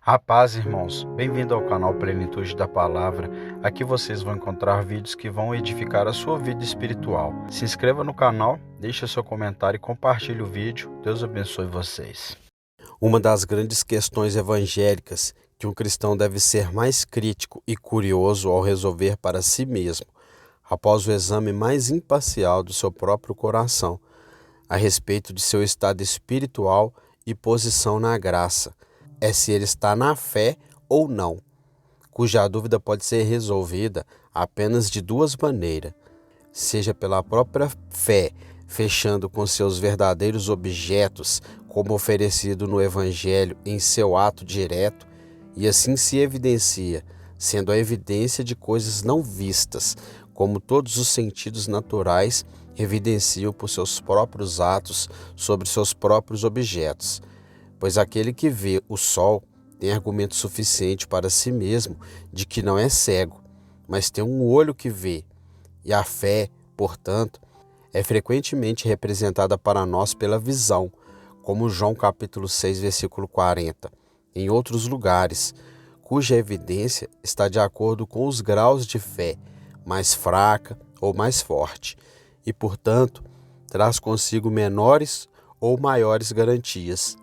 A paz, irmãos. Bem-vindo ao canal Plenitude da Palavra. Aqui vocês vão encontrar vídeos que vão edificar a sua vida espiritual. Se inscreva no canal, deixe seu comentário e compartilhe o vídeo. Deus abençoe vocês. Uma das grandes questões evangélicas que um cristão deve ser mais crítico e curioso ao resolver para si mesmo, após o exame mais imparcial do seu próprio coração, a respeito de seu estado espiritual e posição na graça, é se ele está na fé ou não, cuja dúvida pode ser resolvida apenas de duas maneiras, seja pela própria fé, fechando com seus verdadeiros objetos, como oferecido no Evangelho em seu ato direto, e assim se evidencia, sendo a evidência de coisas não vistas, como todos os sentidos naturais evidenciam por seus próprios atos sobre seus próprios objetos. Pois aquele que vê o sol tem argumento suficiente para si mesmo de que não é cego, mas tem um olho que vê. E a fé, portanto, é frequentemente representada para nós pela visão, como João capítulo 6, versículo 40, em outros lugares, cuja evidência está de acordo com os graus de fé, mais fraca ou mais forte, e, portanto, traz consigo menores ou maiores garantias.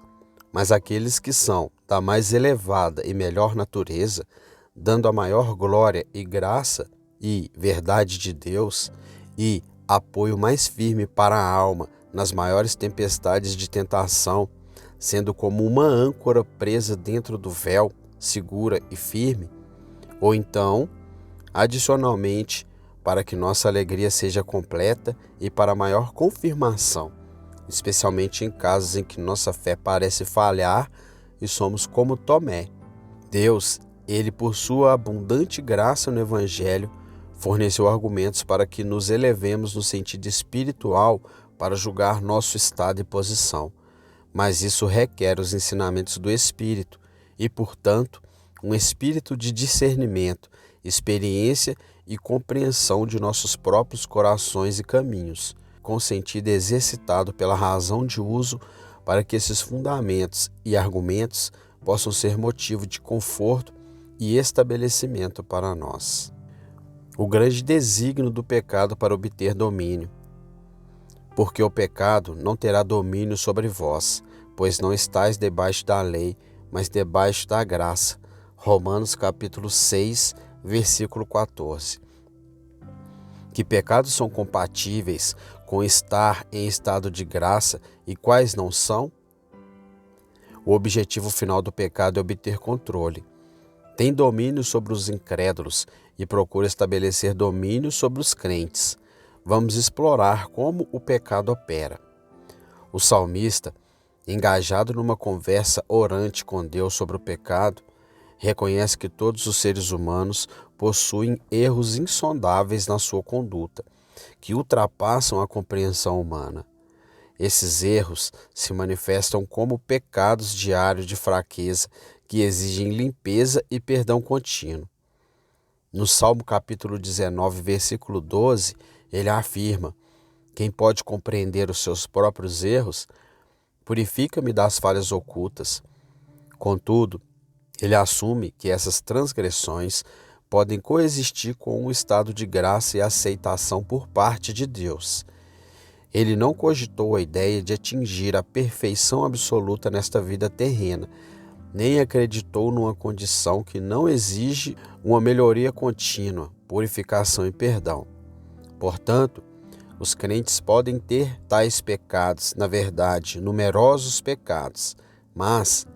Mas aqueles que são da mais elevada e melhor natureza, dando a maior glória e graça e verdade de Deus e apoio mais firme para a alma nas maiores tempestades de tentação, sendo como uma âncora presa dentro do véu, segura e firme, ou então, adicionalmente, para que nossa alegria seja completa e para maior confirmação, especialmente em casos em que nossa fé parece falhar e somos como Tomé. Deus, ele por sua abundante graça no Evangelho, forneceu argumentos para que nos elevemos no sentido espiritual para julgar nosso estado e posição. Mas isso requer os ensinamentos do Espírito e, portanto, um espírito de discernimento, experiência e compreensão de nossos próprios corações e caminhos, com sentido exercitado pela razão de uso para que esses fundamentos e argumentos possam ser motivo de conforto e estabelecimento para nós. O grande desígnio do pecado para obter domínio. Porque o pecado não terá domínio sobre vós, pois não estáis debaixo da lei, mas debaixo da graça. Romanos capítulo 6, versículo 14. Que pecados são compatíveis com estar em estado de graça e quais não são? O objetivo final do pecado é obter controle. Tem domínio sobre os incrédulos e procura estabelecer domínio sobre os crentes. Vamos explorar como o pecado opera. O salmista, engajado numa conversa orante com Deus sobre o pecado, reconhece que todos os seres humanos possuem erros insondáveis na sua conduta, que ultrapassam a compreensão humana. Esses erros se manifestam como pecados diários de fraqueza que exigem limpeza e perdão contínuo. No Salmo capítulo 19, versículo 12, ele afirma: quem pode compreender os seus próprios erros, purifica-me das falhas ocultas. Contudo, ele assume que essas transgressões podem coexistir com um estado de graça e aceitação por parte de Deus. Ele não cogitou a ideia de atingir a perfeição absoluta nesta vida terrena, nem acreditou numa condição que não exige uma melhoria contínua, purificação e perdão. Portanto, os crentes podem ter tais pecados, na verdade, numerosos pecados, mas,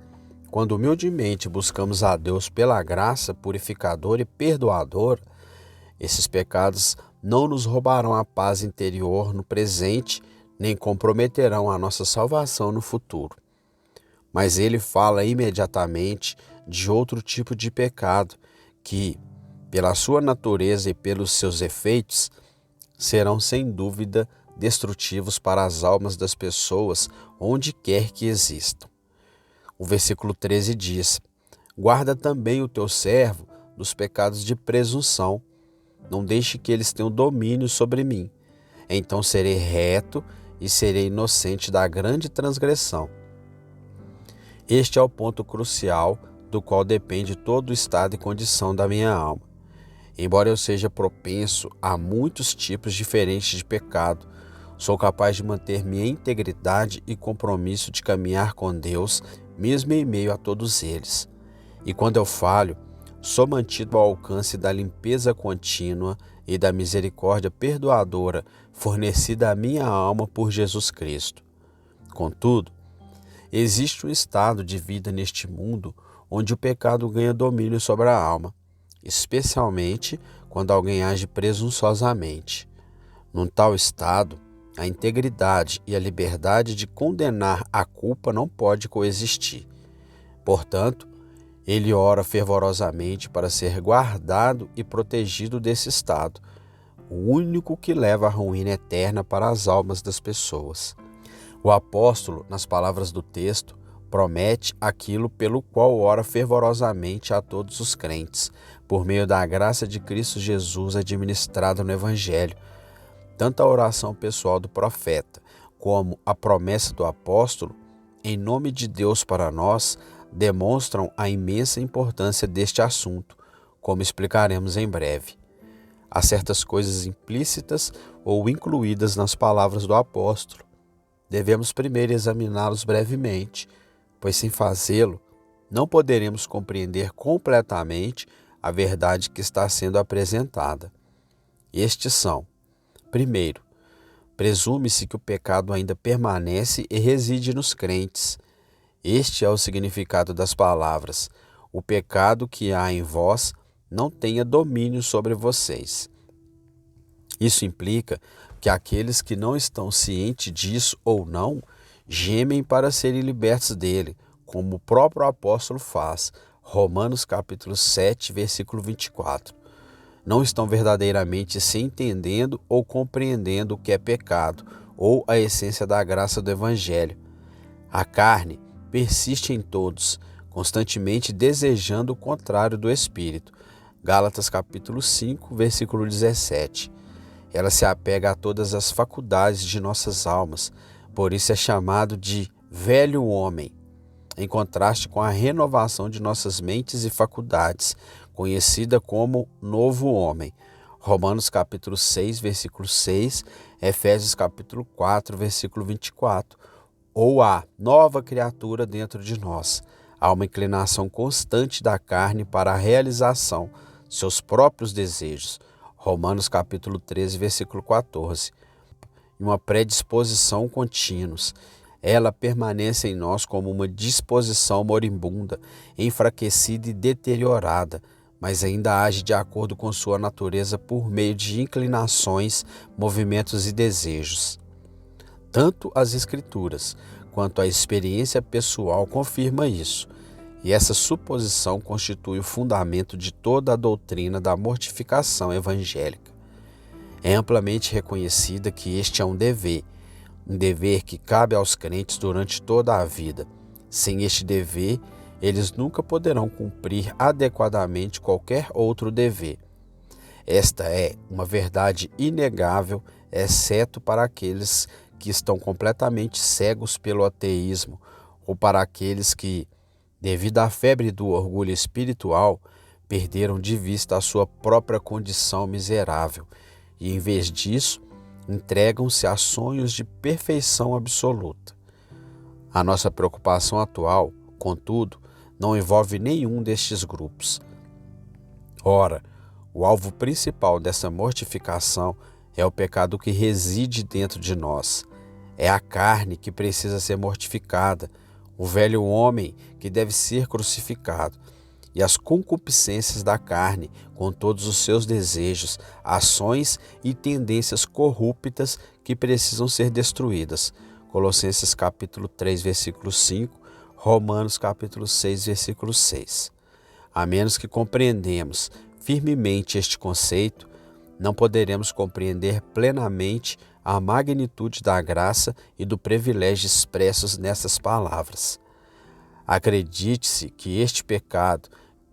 quando humildemente buscamos a Deus pela graça purificadora e perdoadora, esses pecados não nos roubarão a paz interior no presente, nem comprometerão a nossa salvação no futuro. Mas ele fala imediatamente de outro tipo de pecado que, pela sua natureza e pelos seus efeitos, serão sem dúvida destrutivos para as almas das pessoas onde quer que existam. O versículo 13 diz: guarda também o teu servo dos pecados de presunção, não deixe que eles tenham domínio sobre mim. Então serei reto e serei inocente da grande transgressão. Este é o ponto crucial do qual depende todo o estado e condição da minha alma. Embora eu seja propenso a muitos tipos diferentes de pecado, sou capaz de manter minha integridade e compromisso de caminhar com Deus, mesmo em meio a todos eles. E quando eu falho, sou mantido ao alcance da limpeza contínua e da misericórdia perdoadora fornecida à minha alma por Jesus Cristo. Contudo, existe um estado de vida neste mundo onde o pecado ganha domínio sobre a alma, especialmente quando alguém age presunçosamente. Num tal estado, a integridade e a liberdade de condenar a culpa não pode coexistir. Portanto, ele ora fervorosamente para ser guardado e protegido desse estado, o único que leva à ruína eterna para as almas das pessoas. O apóstolo, nas palavras do texto, promete aquilo pelo qual ora fervorosamente a todos os crentes, por meio da graça de Cristo Jesus administrada no Evangelho. Tanto a oração pessoal do profeta como a promessa do apóstolo, em nome de Deus para nós, demonstram a imensa importância deste assunto, como explicaremos em breve. Há certas coisas implícitas ou incluídas nas palavras do apóstolo. Devemos primeiro examiná-los brevemente, pois sem fazê-lo, não poderemos compreender completamente a verdade que está sendo apresentada. Estes são: primeiro, presume-se que o pecado ainda permanece e reside nos crentes. Este é o significado das palavras: o pecado que há em vós não tenha domínio sobre vocês. Isso implica que aqueles que não estão cientes disso ou não, gemem para serem libertos dele, como o próprio apóstolo faz, Romanos capítulo 7, versículo 24. Não estão verdadeiramente se entendendo ou compreendendo o que é pecado, ou a essência da graça do Evangelho. A carne persiste em todos, constantemente desejando o contrário do Espírito. Gálatas capítulo 5, versículo 17. Ela se apega a todas as faculdades de nossas almas, por isso é chamado de velho homem, em contraste com a renovação de nossas mentes e faculdades, conhecida como novo homem. Romanos capítulo 6, versículo 6, Efésios capítulo 4, versículo 24. Ou a nova criatura dentro de nós. Há uma inclinação constante da carne para a realização de seus próprios desejos. Romanos capítulo 13, versículo 14. E uma predisposição contínuos. Ela permanece em nós como uma disposição moribunda, enfraquecida e deteriorada, mas ainda age de acordo com sua natureza por meio de inclinações, movimentos e desejos. Tanto as Escrituras quanto a experiência pessoal confirma isso, e essa suposição constitui o fundamento de toda a doutrina da mortificação evangélica. É amplamente reconhecida que este é um dever que cabe aos crentes durante toda a vida. Sem este dever, eles nunca poderão cumprir adequadamente qualquer outro dever. Esta é uma verdade inegável, exceto para aqueles que estão completamente cegos pelo ateísmo ou para aqueles que, devido à febre do orgulho espiritual, perderam de vista a sua própria condição miserável e, em vez disso, entregam-se a sonhos de perfeição absoluta. A nossa preocupação atual, contudo, não envolve nenhum destes grupos. Ora, o alvo principal dessa mortificação é o pecado que reside dentro de nós. É a carne que precisa ser mortificada, o velho homem que deve ser crucificado, e as concupiscências da carne, com todos os seus desejos, ações e tendências corruptas que precisam ser destruídas. Colossenses capítulo 3, versículo 5, Romanos capítulo 6, versículo 6. A menos que compreendemos firmemente este conceito, não poderemos compreender plenamente a magnitude da graça e do privilégio expressos nessas palavras. Acredite-se que este pecado,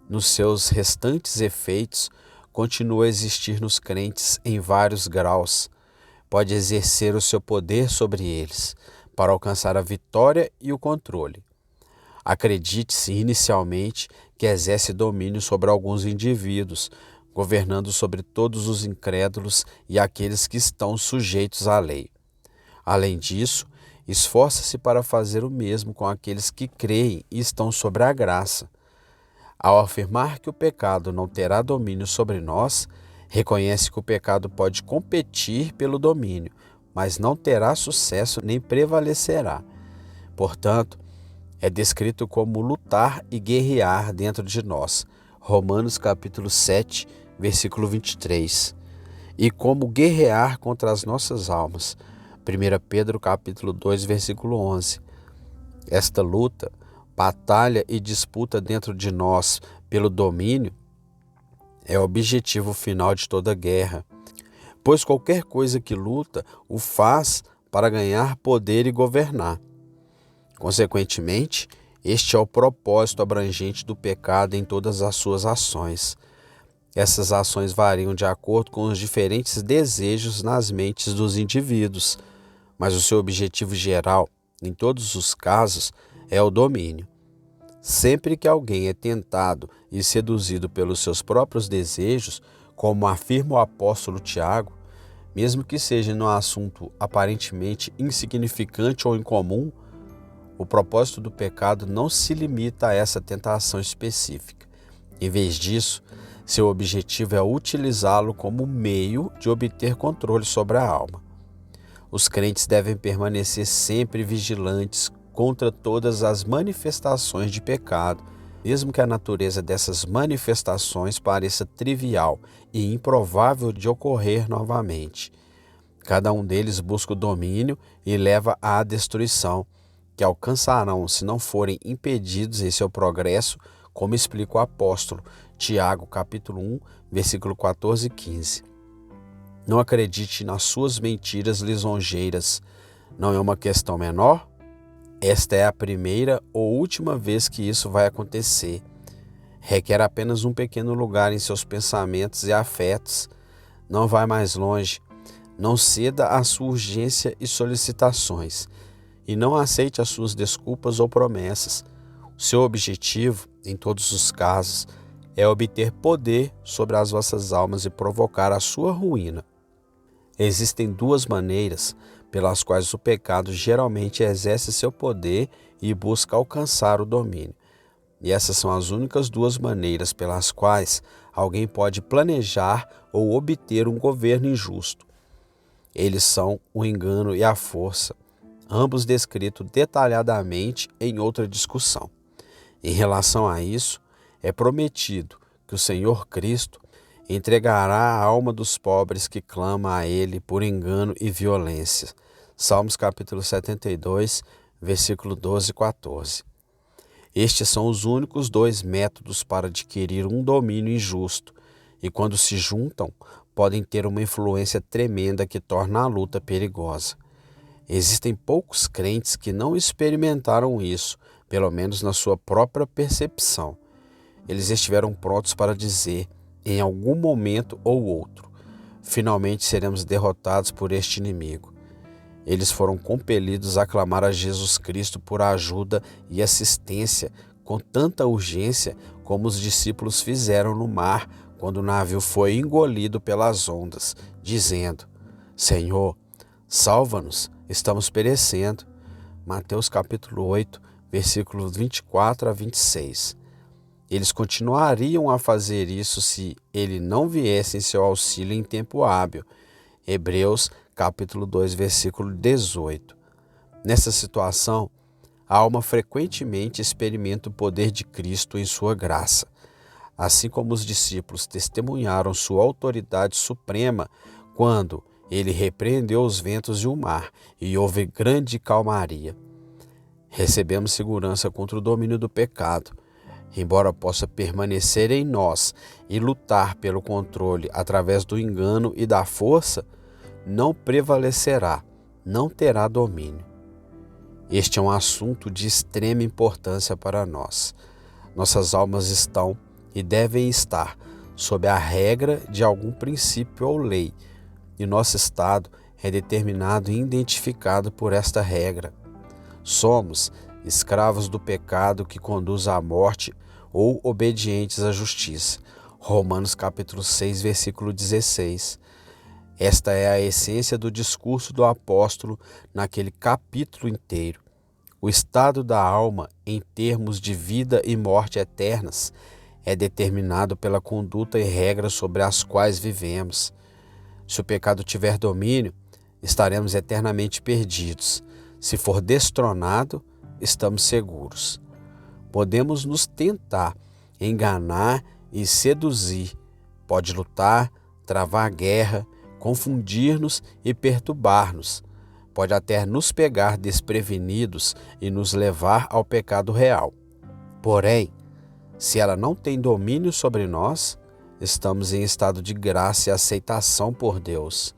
nos seus restantes efeitos, continua a existir nos crentes em vários graus. Pode exercer o seu poder sobre eles, para alcançar a vitória e o controle. Acredite-se inicialmente que exerce domínio sobre alguns indivíduos, governando sobre todos os incrédulos e aqueles que estão sujeitos à lei. Além disso, esforça-se para fazer o mesmo com aqueles que creem e estão sobre a graça. Ao afirmar que o pecado não terá domínio sobre nós, reconhece que o pecado pode competir pelo domínio, mas não terá sucesso nem prevalecerá. Portanto, é descrito como lutar e guerrear dentro de nós. Romanos capítulo 7, versículo 23. E como guerrear contra as nossas almas. 1 Pedro capítulo 2, versículo 11. Esta luta, batalha e disputa dentro de nós pelo domínio é o objetivo final de toda guerra, pois qualquer coisa que luta o faz para ganhar poder e governar. Consequentemente, este é o propósito abrangente do pecado em todas as suas ações. Essas ações variam de acordo com os diferentes desejos nas mentes dos indivíduos, mas o seu objetivo geral, em todos os casos, é o domínio. Sempre que alguém é tentado e seduzido pelos seus próprios desejos, como afirma o apóstolo Tiago, mesmo que seja num assunto aparentemente insignificante ou incomum, o propósito do pecado não se limita a essa tentação específica. Em vez disso, seu objetivo é utilizá-lo como meio de obter controle sobre a alma. Os crentes devem permanecer sempre vigilantes contra todas as manifestações de pecado, mesmo que a natureza dessas manifestações pareça trivial e improvável de ocorrer novamente. Cada um deles busca o domínio e leva à destruição, que alcançarão se não forem impedidos em seu progresso, como explica o apóstolo Tiago, capítulo 1, versículo 14 e 15. Não acredite nas suas mentiras lisonjeiras. Não é uma questão menor? Esta é a primeira ou última vez que isso vai acontecer. Requer apenas um pequeno lugar em seus pensamentos e afetos. Não vai mais longe. Não ceda à sua urgência e solicitações. E não aceite as suas desculpas ou promessas. O seu objetivo, em todos os casos, é obter poder sobre as vossas almas e provocar a sua ruína. Existem duas maneiras pelas quais o pecado geralmente exerce seu poder e busca alcançar o domínio. E essas são as únicas duas maneiras pelas quais alguém pode planejar ou obter um governo injusto. Eles são o engano e a força, ambos descritos detalhadamente em outra discussão. Em relação a isso, é prometido que o Senhor Cristo entregará a alma dos pobres que clamam a Ele por engano e violência. Salmos capítulo 72, versículo 12 e 14. Estes são os únicos dois métodos para adquirir um domínio injusto, e quando se juntam, podem ter uma influência tremenda que torna a luta perigosa. Existem poucos crentes que não experimentaram isso, pelo menos na sua própria percepção. Eles estiveram prontos para dizer, em algum momento ou outro, finalmente seremos derrotados por este inimigo. Eles foram compelidos a clamar a Jesus Cristo por ajuda e assistência com tanta urgência como os discípulos fizeram no mar quando o navio foi engolido pelas ondas, dizendo: Senhor, salva-nos, estamos perecendo. Mateus capítulo 8, versículos 24 a 26. Eles continuariam a fazer isso se ele não viesse em seu auxílio em tempo hábil. Hebreus capítulo 2, versículo 18. Nessa situação, a alma frequentemente experimenta o poder de Cristo em sua graça. Assim como os discípulos testemunharam sua autoridade suprema quando ele repreendeu os ventos e o mar e houve grande calmaria. Recebemos segurança contra o domínio do pecado. Embora possa permanecer em nós e lutar pelo controle através do engano e da força, não prevalecerá, não terá domínio. Este é um assunto de extrema importância para nós. Nossas almas estão e devem estar sob a regra de algum princípio ou lei, e nosso estado é determinado e identificado por esta regra. Somos escravos do pecado que conduz à morte ou obedientes à justiça. Romanos capítulo 6, versículo 16. Esta é a essência do discurso do apóstolo naquele capítulo inteiro. O estado da alma, em termos de vida e morte eternas, é determinado pela conduta e regras sobre as quais vivemos. Se o pecado tiver domínio, estaremos eternamente perdidos. Se for destronado, estamos seguros. Podemos nos tentar, enganar e seduzir. Pode lutar, travar guerra, confundir-nos e perturbar-nos. Pode até nos pegar desprevenidos e nos levar ao pecado real. Porém, se ela não tem domínio sobre nós, estamos em estado de graça e aceitação por Deus.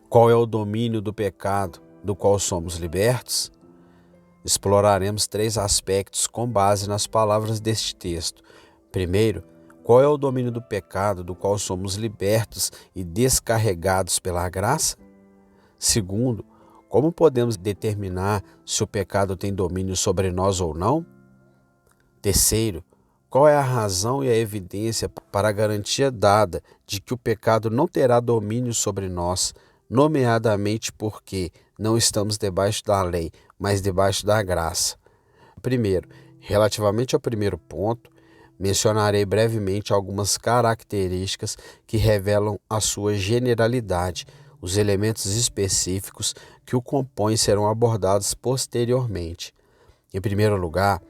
Qual é o domínio do pecado do qual somos libertos? Exploraremos 3 aspectos com base nas palavras deste texto. Primeiro, qual é o domínio do pecado do qual somos libertos e descarregados pela graça? Segundo, como podemos determinar se o pecado tem domínio sobre nós ou não? Terceiro, qual é a razão e a evidência para a garantia dada de que o pecado não terá domínio sobre nós, nomeadamente porque não estamos debaixo da lei, mas debaixo da graça? Primeiro, relativamente ao primeiro ponto, mencionarei brevemente algumas características que revelam a sua generalidade. Os elementos específicos que o compõem serão abordados posteriormente. Em primeiro lugar,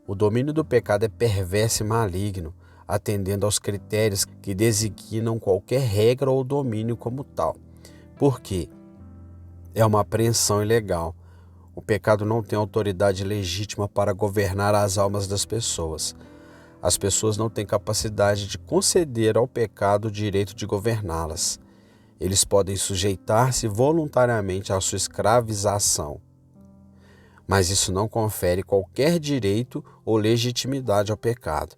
o domínio do pecado é perverso e maligno, atendendo aos critérios que designam qualquer regra ou domínio como tal. Por quê? É uma apreensão ilegal. O pecado não tem autoridade legítima para governar as almas das pessoas. As pessoas não têm capacidade de conceder ao pecado o direito de governá-las. Eles podem sujeitar-se voluntariamente à sua escravização. Mas isso não confere qualquer direito ou legitimidade ao pecado.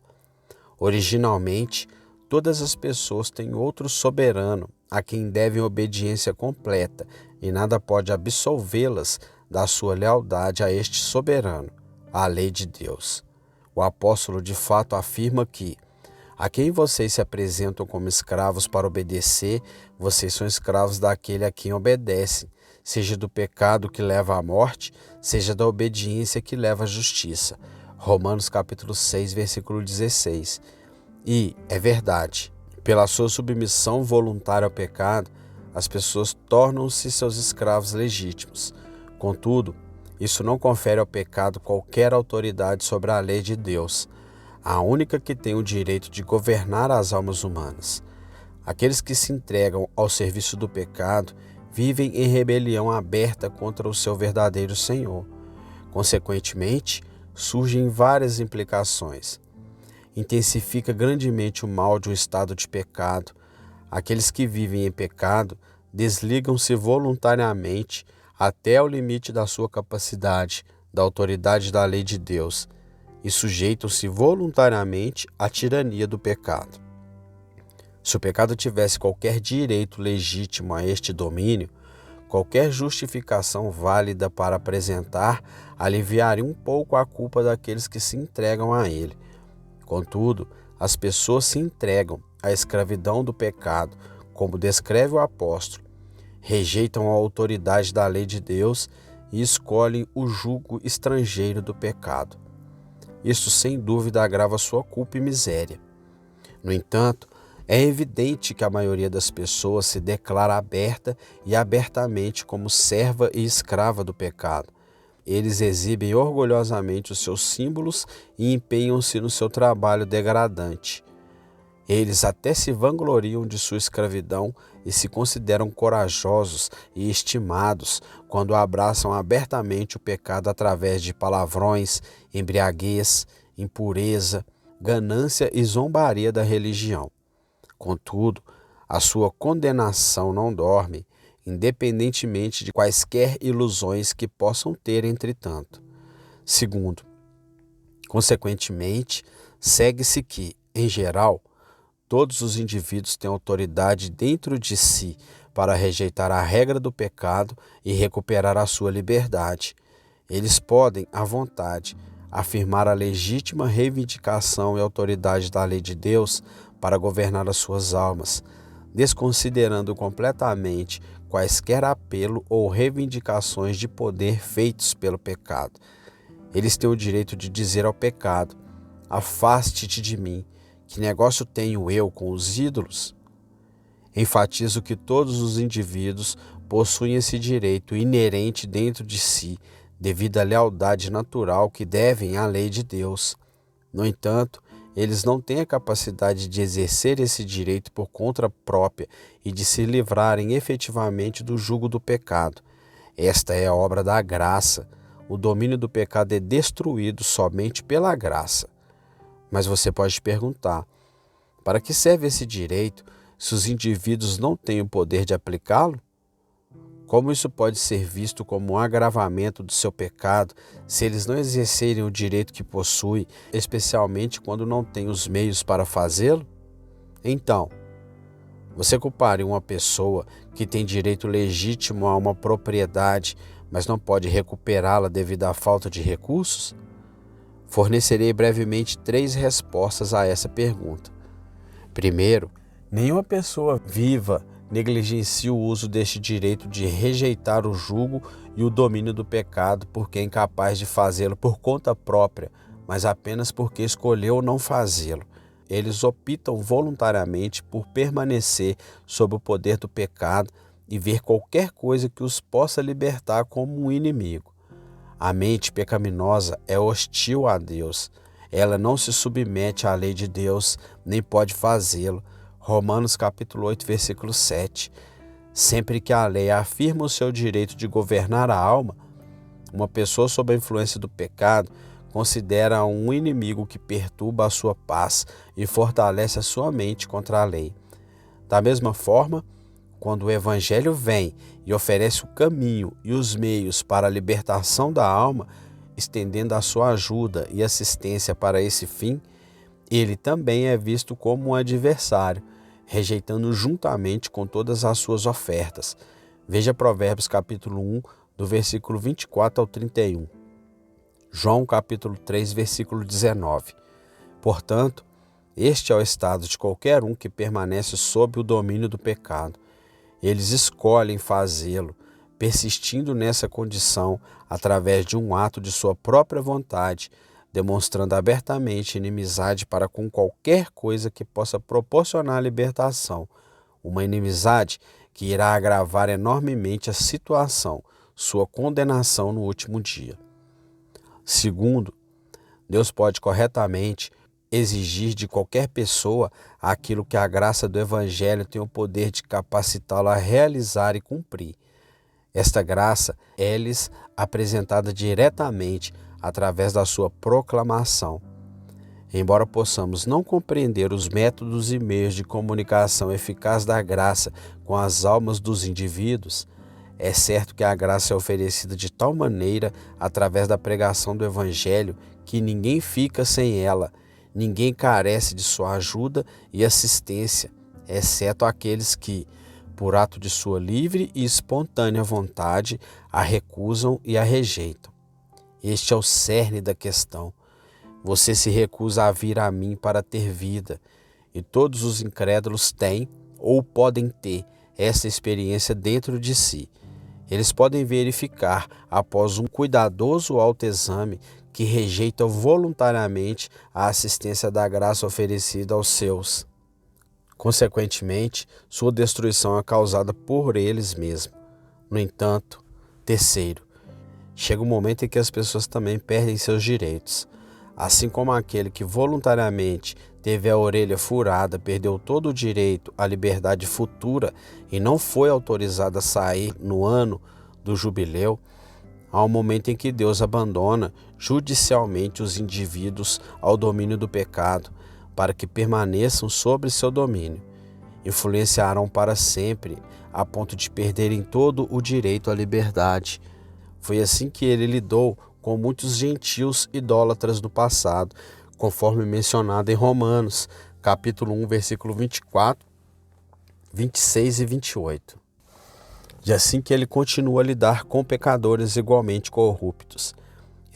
Originalmente, todas as pessoas têm outro soberano a quem devem obediência completa e nada pode absolvê-las da sua lealdade a este soberano, a lei de Deus. O apóstolo de fato afirma que a quem vocês se apresentam como escravos para obedecer, vocês são escravos daquele a quem obedecem, seja do pecado que leva à morte, seja da obediência que leva à justiça. Romanos capítulo 6, versículo 16. E, é verdade, pela sua submissão voluntária ao pecado, as pessoas tornam-se seus escravos legítimos. Contudo, isso não confere ao pecado qualquer autoridade sobre a lei de Deus, a única que tem o direito de governar as almas humanas. Aqueles que se entregam ao serviço do pecado vivem em rebelião aberta contra o seu verdadeiro Senhor. Consequentemente, surgem várias implicações. Intensifica grandemente o mal de um estado de pecado. Aqueles que vivem em pecado desligam-se voluntariamente até o limite da sua capacidade, da autoridade da lei de Deus, e sujeitam-se voluntariamente à tirania do pecado. Se o pecado tivesse qualquer direito legítimo a este domínio, qualquer justificação válida para apresentar aliviaria um pouco a culpa daqueles que se entregam a ele. Contudo, as pessoas se entregam à escravidão do pecado, como descreve o apóstolo, rejeitam a autoridade da lei de Deus e escolhem o jugo estrangeiro do pecado. Isso sem dúvida agrava sua culpa e miséria. No entanto, é evidente que a maioria das pessoas se declara aberta e abertamente como serva e escrava do pecado. Eles exibem orgulhosamente os seus símbolos e empenham-se no seu trabalho degradante. Eles até se vangloriam de sua escravidão e se consideram corajosos e estimados quando abraçam abertamente o pecado através de palavrões, embriaguez, impureza, ganância e zombaria da religião. Contudo, a sua condenação não dorme, independentemente de quaisquer ilusões que possam ter, entretanto. Segundo, consequentemente, segue-se que, em geral, todos os indivíduos têm autoridade dentro de si para rejeitar a regra do pecado e recuperar a sua liberdade. Eles podem, à vontade, afirmar a legítima reivindicação e autoridade da lei de Deus para governar as suas almas, desconsiderando completamente quaisquer apelo ou reivindicações de poder feitos pelo pecado. Eles têm o direito de dizer ao pecado: afaste-te de mim, que negócio tenho eu com os ídolos? Enfatizo que todos os indivíduos possuem esse direito inerente dentro de si, devido à lealdade natural que devem à lei de Deus. No entanto, eles não têm a capacidade de exercer esse direito por conta própria e de se livrarem efetivamente do jugo do pecado. Esta é a obra da graça. O domínio do pecado é destruído somente pela graça. Mas você pode perguntar: para que serve esse direito se os indivíduos não têm o poder de aplicá-lo? Como isso pode ser visto como um agravamento do seu pecado se eles não exercerem o direito que possuem, especialmente quando não têm os meios para fazê-lo? Então, você culparia uma pessoa que tem direito legítimo a uma propriedade, mas não pode recuperá-la devido à falta de recursos? Fornecerei brevemente 3 respostas a essa pergunta. Primeiro, nenhuma pessoa viva negligencia o uso deste direito de rejeitar o jugo e o domínio do pecado porque é incapaz de fazê-lo por conta própria, mas apenas porque escolheu não fazê-lo. Eles optam voluntariamente por permanecer sob o poder do pecado e ver qualquer coisa que os possa libertar como um inimigo. A mente pecaminosa é hostil a Deus. Ela não se submete à lei de Deus, nem pode fazê-lo. Romanos capítulo 8, versículo 7. Sempre que a lei afirma o seu direito de governar a alma, uma pessoa sob a influência do pecado considera um inimigo que perturba a sua paz e fortalece a sua mente contra a lei. Da mesma forma, quando o Evangelho vem e oferece o caminho e os meios para a libertação da alma, estendendo a sua ajuda e assistência para esse fim, ele também é visto como um adversário, rejeitando juntamente com todas as suas ofertas. Veja Provérbios capítulo 1, do versículo 24 ao 31. João capítulo 3, versículo 19. Portanto, este é o estado de qualquer um que permanece sob o domínio do pecado. Eles escolhem fazê-lo, persistindo nessa condição através de um ato de sua própria vontade, demonstrando abertamente inimizade para com qualquer coisa que possa proporcionar libertação. Uma inimizade que irá agravar enormemente a situação, sua condenação no último dia. Segundo, Deus pode corretamente exigir de qualquer pessoa aquilo que a graça do Evangelho tem o poder de capacitá-lo a realizar e cumprir. Esta graça é-lhes apresentada diretamente através da sua proclamação. Embora possamos não compreender os métodos e meios de comunicação eficaz da graça com as almas dos indivíduos, é certo que a graça é oferecida de tal maneira através da pregação do Evangelho que ninguém fica sem ela, ninguém carece de sua ajuda e assistência, exceto aqueles que, por ato de sua livre e espontânea vontade, a recusam e a rejeitam. Este é o cerne da questão. Você se recusa a vir a mim para ter vida, e todos os incrédulos têm ou podem ter essa experiência dentro de si. Eles podem verificar, após um cuidadoso autoexame, que rejeitam voluntariamente a assistência da graça oferecida aos seus. Consequentemente, sua destruição é causada por eles mesmos. No entanto, terceiro, chega um momento em que as pessoas também perdem seus direitos. Assim como aquele que voluntariamente teve a orelha furada perdeu todo o direito à liberdade futura e não foi autorizado a sair no ano do jubileu, há um momento em que Deus abandona judicialmente os indivíduos ao domínio do pecado, para que permaneçam sobre seu domínio. Influenciarão para sempre, a ponto de perderem todo o direito à liberdade. Foi assim que ele lidou com muitos gentios idólatras no passado, conforme mencionado em Romanos, capítulo 1, versículo 24, 26 e 28. E assim que ele continua a lidar com pecadores igualmente corruptos.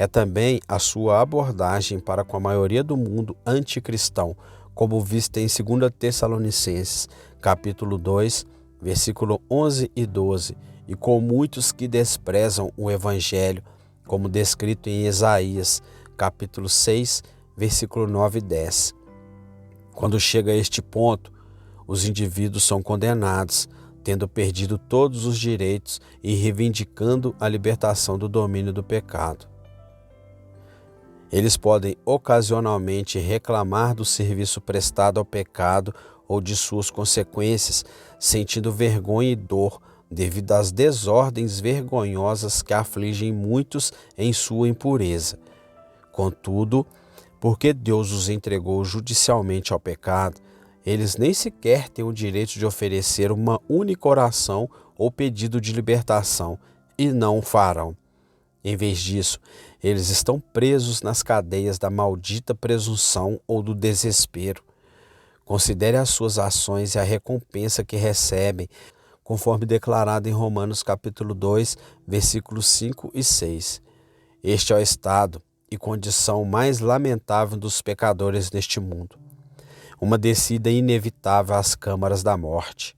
é também a sua abordagem para com a maioria do mundo anticristão, como vista em 2 Tessalonicenses, capítulo 2, versículo 11 e 12, e com muitos que desprezam o evangelho, como descrito em Isaías, capítulo 6, versículo 9 e 10. Quando chega a este ponto, os indivíduos são condenados, tendo perdido todos os direitos e reivindicando a libertação do domínio do pecado. Eles podem ocasionalmente reclamar do serviço prestado ao pecado ou de suas consequências, sentindo vergonha e dor devido às desordens vergonhosas que afligem muitos em sua impureza. Contudo, porque Deus os entregou judicialmente ao pecado, eles nem sequer têm o direito de oferecer uma única oração ou pedido de libertação, e não o farão. Em vez disso, eles estão presos nas cadeias da maldita presunção ou do desespero. Considere as suas ações e a recompensa que recebem, conforme declarado em Romanos capítulo 2, versículos 5 e 6. Este é o estado e condição mais lamentável dos pecadores neste mundo. Uma descida inevitável às câmaras da morte.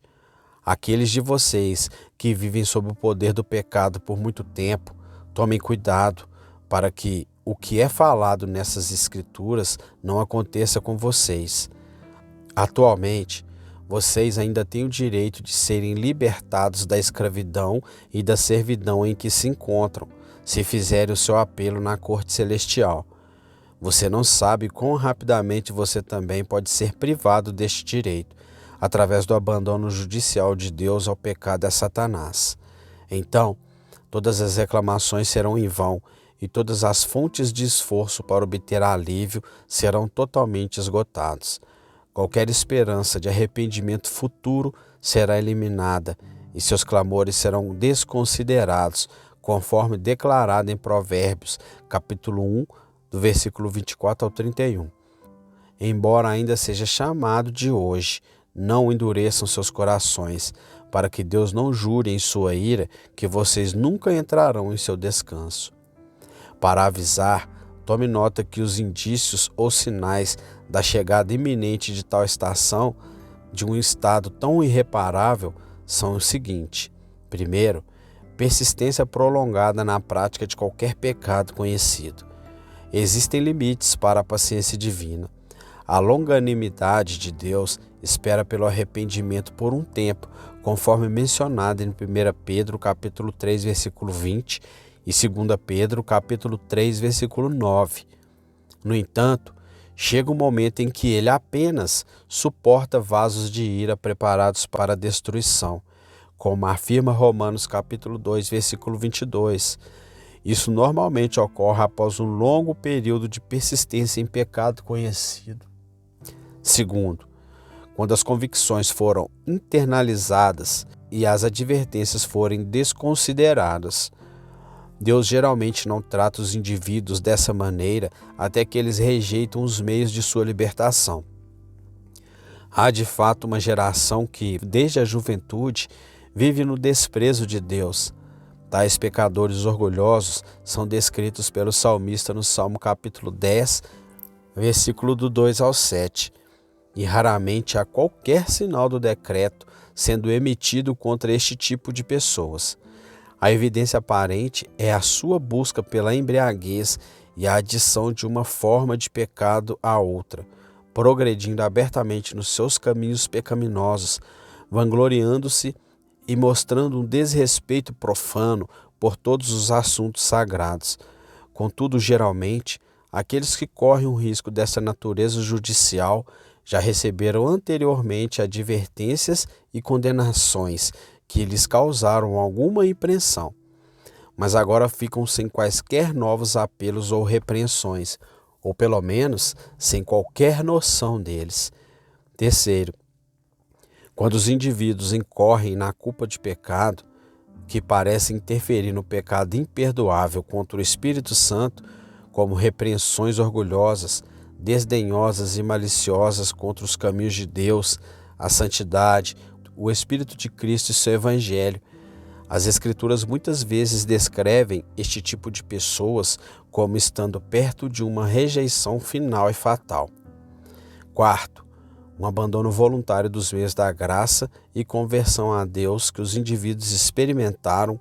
Aqueles de vocês que vivem sob o poder do pecado por muito tempo, tomem cuidado para que o que é falado nessas escrituras não aconteça com vocês. Atualmente, vocês ainda têm o direito de serem libertados da escravidão e da servidão em que se encontram, se fizerem o seu apelo na corte celestial. Você não sabe quão rapidamente você também pode ser privado deste direito, através do abandono judicial de Deus ao pecado e a Satanás. Então, todas as reclamações serão em vão e todas as fontes de esforço para obter alívio serão totalmente esgotados. Qualquer esperança de arrependimento futuro será eliminada e seus clamores serão desconsiderados, conforme declarado em Provérbios, capítulo 1, do versículo 24 ao 31. Embora ainda seja chamado de hoje, não endureçam seus corações, para que Deus não jure em sua ira que vocês nunca entrarão em seu descanso. Para avisar, tome nota que os indícios ou sinais da chegada iminente de tal estação, de um estado tão irreparável, são o seguinte: primeiro, persistência prolongada na prática de qualquer pecado conhecido. Existem limites para a paciência divina. A longanimidade de Deus espera pelo arrependimento por um tempo, conforme mencionado em 1 Pedro capítulo 3, versículo 20 e 2 Pedro capítulo 3, versículo 9. No entanto, chega um momento em que ele apenas suporta vasos de ira preparados para a destruição, como afirma Romanos capítulo 2, versículo 22. Isso normalmente ocorre após um longo período de persistência em pecado conhecido. Segundo, quando as convicções foram internalizadas e as advertências forem desconsideradas. Deus geralmente não trata os indivíduos dessa maneira até que eles rejeitam os meios de sua libertação. Há de fato uma geração que, desde a juventude, vive no desprezo de Deus. Tais pecadores orgulhosos são descritos pelo salmista no Salmo capítulo 10, versículo do 2 ao 7. E raramente há qualquer sinal do decreto sendo emitido contra este tipo de pessoas. A evidência aparente é a sua busca pela embriaguez e a adição de uma forma de pecado à outra, progredindo abertamente nos seus caminhos pecaminosos, vangloriando-se e mostrando um desrespeito profano por todos os assuntos sagrados. Contudo, geralmente, aqueles que correm o risco dessa natureza judicial já receberam anteriormente advertências e condenações que lhes causaram alguma impressão, mas agora ficam sem quaisquer novos apelos ou repreensões, ou pelo menos sem qualquer noção deles. Terceiro, quando os indivíduos incorrem na culpa de pecado, que parece interferir no pecado imperdoável contra o Espírito Santo, como repreensões orgulhosas, desdenhosas e maliciosas contra os caminhos de Deus, a santidade, o Espírito de Cristo e seu Evangelho, As Escrituras muitas vezes descrevem este tipo de pessoas como estando perto de uma rejeição final e fatal. Quarto, um abandono voluntário dos meios da graça e conversão a Deus que os indivíduos experimentaram,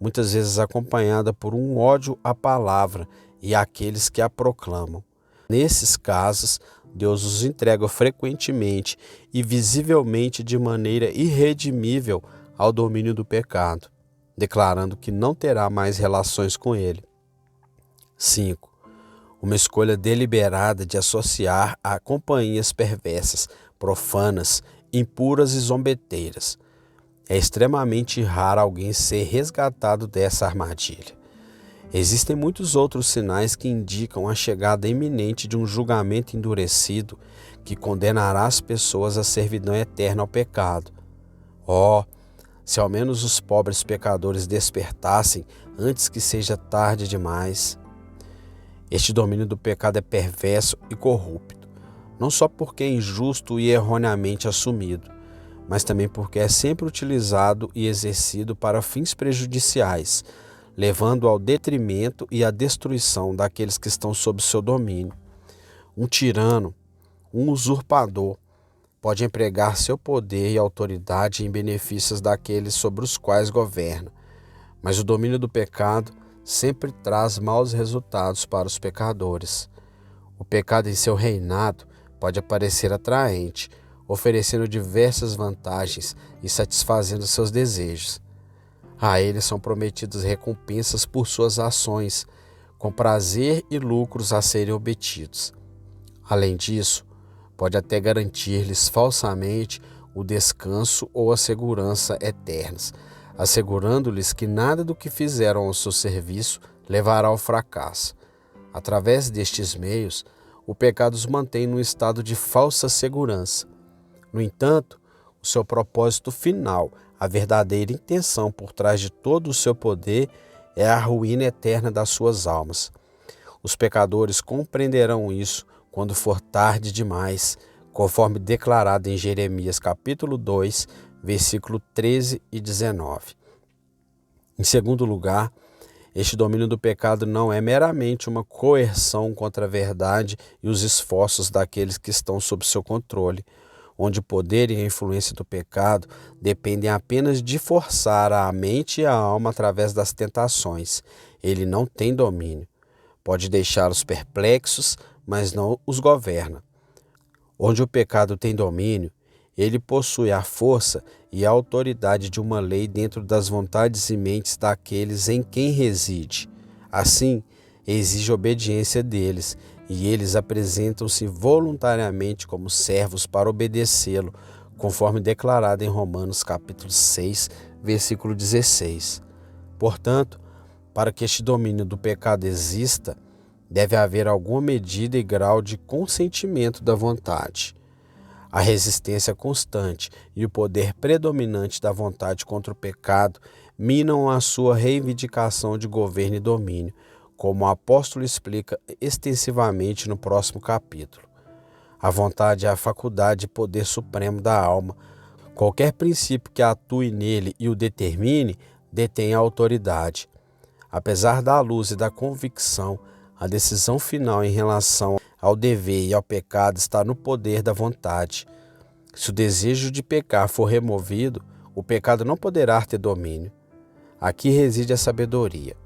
muitas vezes acompanhada por um ódio à palavra e àqueles que a proclamam. Nesses casos, Deus os entrega frequentemente e visivelmente de maneira irredimível ao domínio do pecado, declarando que não terá mais relações com ele. 5. Uma escolha deliberada de associar a companhias perversas, profanas, impuras e zombeteiras. É extremamente raro alguém ser resgatado dessa armadilha. Existem muitos outros sinais que indicam a chegada iminente de um julgamento endurecido que condenará as pessoas à servidão eterna ao pecado. Oh, se ao menos os pobres pecadores despertassem antes que seja tarde demais. Este domínio do pecado é perverso e corrupto, não só porque é injusto e erroneamente assumido, mas também porque é sempre utilizado e exercido para fins prejudiciais, levando ao detrimento e à destruição daqueles que estão sob seu domínio. Um tirano, um usurpador, pode empregar seu poder e autoridade em benefícios daqueles sobre os quais governa, mas o domínio do pecado sempre traz maus resultados para os pecadores. O pecado em seu reinado pode parecer atraente, oferecendo diversas vantagens e satisfazendo seus desejos. A ele são prometidas recompensas por suas ações, com prazer e lucros a serem obtidos. Além disso, pode até garantir-lhes falsamente o descanso ou a segurança eternas, assegurando-lhes que nada do que fizeram ao seu serviço levará ao fracasso. Através destes meios, o pecado os mantém num estado de falsa segurança. No entanto, o seu propósito final, a verdadeira intenção por trás de todo o seu poder, é a ruína eterna das suas almas. Os pecadores compreenderão isso quando for tarde demais, conforme declarado em Jeremias capítulo 2, versículo 13 e 19. Em segundo lugar, este domínio do pecado não é meramente uma coerção contra a verdade e os esforços daqueles que estão sob seu controle, onde o poder e a influência do pecado dependem apenas de forçar a mente e a alma através das tentações. Ele não tem domínio. Pode deixá-los perplexos, mas não os governa. Onde o pecado tem domínio, ele possui a força e a autoridade de uma lei dentro das vontades e mentes daqueles em quem reside. Assim, exige obediência deles, e eles apresentam-se voluntariamente como servos para obedecê-lo, conforme declarado em Romanos capítulo 6, versículo 16. Portanto, para que este domínio do pecado exista, deve haver alguma medida e grau de consentimento da vontade. A resistência constante e o poder predominante da vontade contra o pecado minam a sua reivindicação de governo e domínio, como o apóstolo explica extensivamente no próximo capítulo. A vontade é a faculdade e poder supremo da alma. Qualquer princípio que atue nele e o determine, detém a autoridade. Apesar da luz e da convicção, a decisão final em relação ao dever e ao pecado está no poder da vontade. Se o desejo de pecar for removido, o pecado não poderá ter domínio. Aqui reside a sabedoria.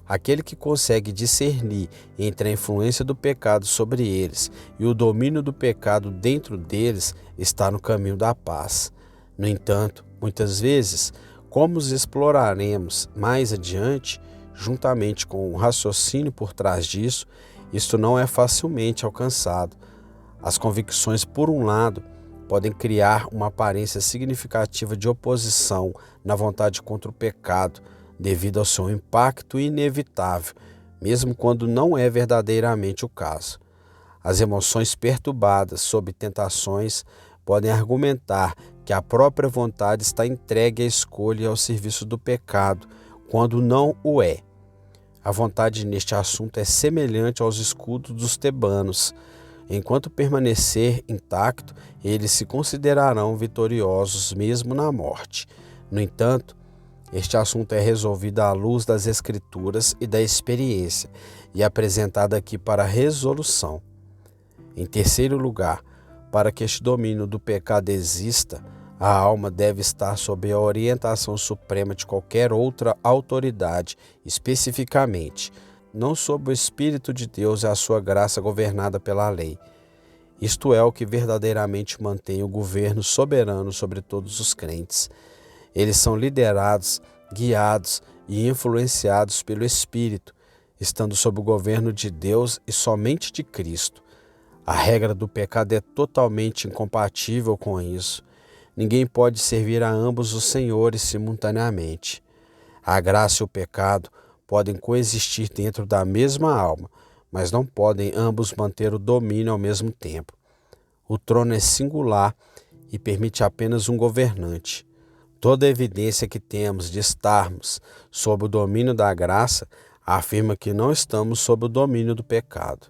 Aquele que consegue discernir entre a influência do pecado sobre eles e o domínio do pecado dentro deles está no caminho da paz. No entanto, muitas vezes, como os exploraremos mais adiante, juntamente com o raciocínio por trás disso, isto não é facilmente alcançado. As convicções, por um lado, podem criar uma aparência significativa de oposição na vontade contra o pecado, devido ao seu impacto inevitável, mesmo quando não é verdadeiramente o caso. As emoções perturbadas sob tentações podem argumentar que a própria vontade está entregue à escolha e ao serviço do pecado, quando não o é. A vontade neste assunto é semelhante aos escudos dos tebanos. Enquanto permanecer intacto, eles se considerarão vitoriosos mesmo na morte. No entanto, Este assunto é resolvido à luz das Escrituras e da experiência e apresentado aqui para resolução. Em terceiro lugar, para que este domínio do pecado exista, a alma deve estar sob a orientação suprema de qualquer outra autoridade, especificamente, não sob o Espírito de Deus e a sua graça governada pela lei. Isto é o que verdadeiramente mantém o governo soberano sobre todos os crentes. Eles são liderados, guiados e influenciados pelo Espírito, estando sob o governo de Deus e somente de Cristo. A regra do pecado é totalmente incompatível com isso. Ninguém pode servir a ambos os senhores simultaneamente. A graça e o pecado podem coexistir dentro da mesma alma, mas não podem ambos manter o domínio ao mesmo tempo. O trono é singular e permite apenas um governante. Toda a evidência que temos de estarmos sob o domínio da graça afirma que não estamos sob o domínio do pecado.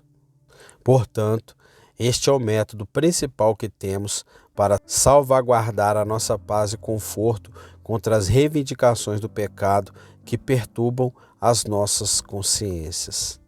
Portanto, este é o método principal que temos para salvaguardar a nossa paz e conforto contra as reivindicações do pecado que perturbam as nossas consciências.